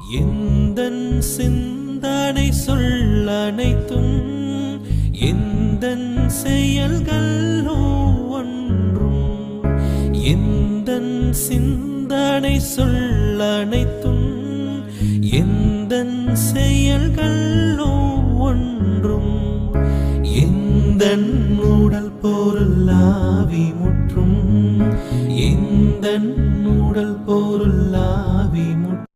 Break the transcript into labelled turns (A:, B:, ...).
A: எந்தன் சிந்தனை சொல்லனைத்தும் எந்தன் செயல்கள் ஒவ்வொன்றும் எந்தன் சிந்தனை சொல்லனைத்தும் எந்தன் செயல்கள் ஒவ்வொன்றும் எந்தன் உடல் பொருள் ஆவி முற்றும் எந்தன் உடல் பொருள்